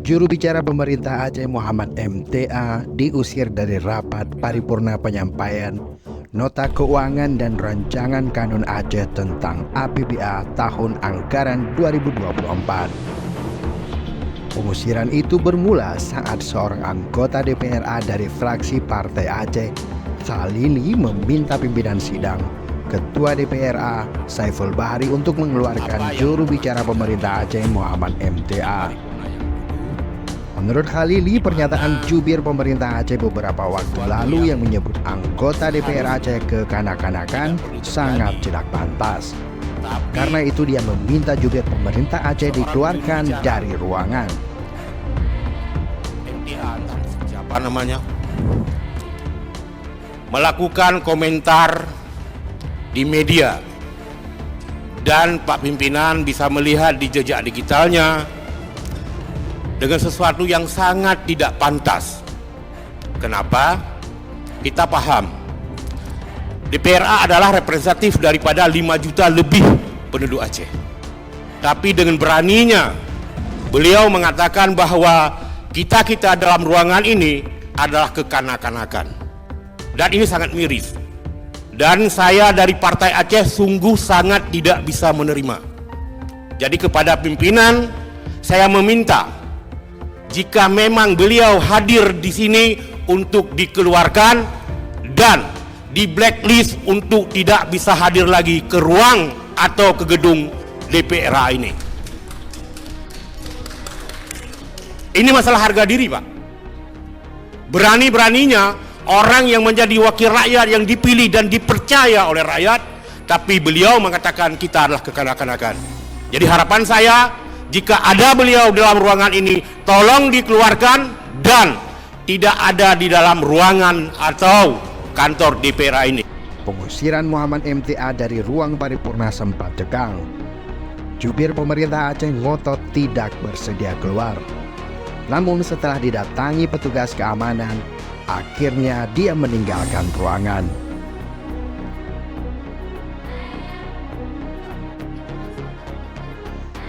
Juru bicara pemerintah Aceh Muhammad MTA diusir dari rapat paripurna penyampaian Nota Keuangan dan Rancangan Kanun Aceh tentang APBA tahun anggaran 2024. Pengusiran itu bermula saat seorang anggota DPRA dari fraksi Partai Aceh, Salili, meminta pimpinan sidang Ketua DPRA Saiful Bahri untuk mengeluarkan juru bicara pemerintah Aceh Muhammad MTA. Menurut Khalili, pernyataan jubir pemerintah Aceh beberapa waktu lalu yang menyebut anggota DPR Aceh kekanak-kanakan sangat tidak pantas. Karena itu dia meminta jubir pemerintah Aceh dikeluarkan dari ruangan. Melakukan komentar di media, dan Pak Pimpinan bisa melihat di jejak digitalnya dengan sesuatu yang sangat tidak pantas. Kenapa? Kita paham DPRA adalah representatif daripada 5 juta lebih penduduk Aceh. Tapi dengan beraninya beliau mengatakan bahwa kita dalam ruangan ini adalah kekanak-kanakan. Dan ini sangat miris. Dan saya dari Partai Aceh sungguh sangat tidak bisa menerima. Jadi kepada pimpinan saya meminta, jika memang beliau hadir di sini untuk dikeluarkan dan di blacklist untuk tidak bisa hadir lagi ke ruang atau ke gedung DPRA ini. Ini masalah harga diri, Pak. Berani-beraninya orang yang menjadi wakil rakyat yang dipilih dan dipercaya oleh rakyat, tapi beliau mengatakan kita adalah kekanak-kanakan. Jadi harapan saya, jika ada beliau dalam ruangan ini, tolong dikeluarkan dan tidak ada di dalam ruangan atau kantor DPRA ini. Pengusiran Muhammad MTA dari ruang paripurna sempat tegang. Jubir pemerintah Aceh ngotot tidak bersedia keluar. Namun setelah didatangi petugas keamanan, akhirnya dia meninggalkan ruangan.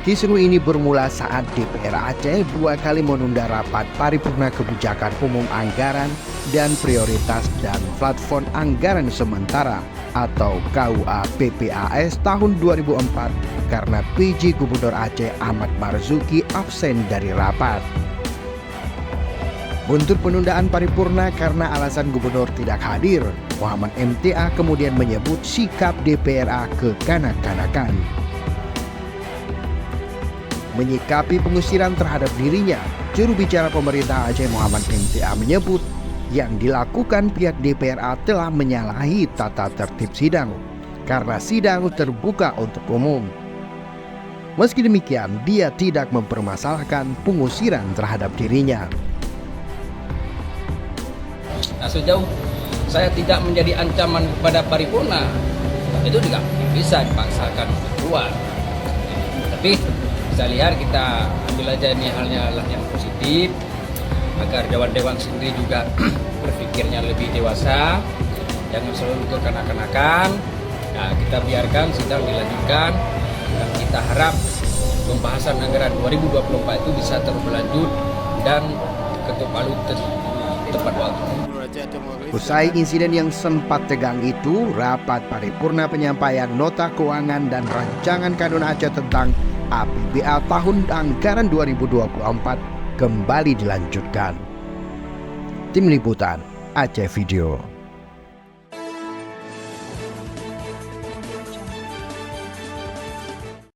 Kisru ini bermula saat DPR Aceh 2 kali menunda rapat paripurna kebijakan umum anggaran dan prioritas dan platform anggaran sementara atau KUA PPAS tahun 2004 karena PJ Gubernur Aceh Ahmad Marzuki absen dari rapat. Buntut penundaan paripurna karena alasan gubernur tidak hadir, Muhammad MTA kemudian menyebut sikap DPRA kekanak-kanakan. Menyikapi pengusiran terhadap dirinya, juru bicara pemerintah Aceh Muhammad MTA menyebut yang dilakukan pihak DPRA telah menyalahi tata tertib sidang karena sidang terbuka untuk umum. Meski demikian, dia tidak mempermasalahkan pengusiran terhadap dirinya. Nah, sejauh saya tidak menjadi ancaman kepada paripurna, itu juga bisa dipaksakan untuk keluar. Tapi saya lihat kita ambil aja ini halnya adalah yang positif, agar dewan-dewan sendiri juga berpikirnya lebih dewasa, jangan selalu kekanak-kanakan. Nah, kita biarkan sidang dilanjutkan dan kita harap pembahasan anggaran 2024 itu bisa terus berlanjut dan ketuk palu tepat waktu. Usai insiden yang sempat tegang itu, rapat paripurna penyampaian Nota Keuangan dan Rancangan Kanun Aceh tentang APBA tahun anggaran 2024 kembali dilanjutkan. Tim Liputan Aceh Video.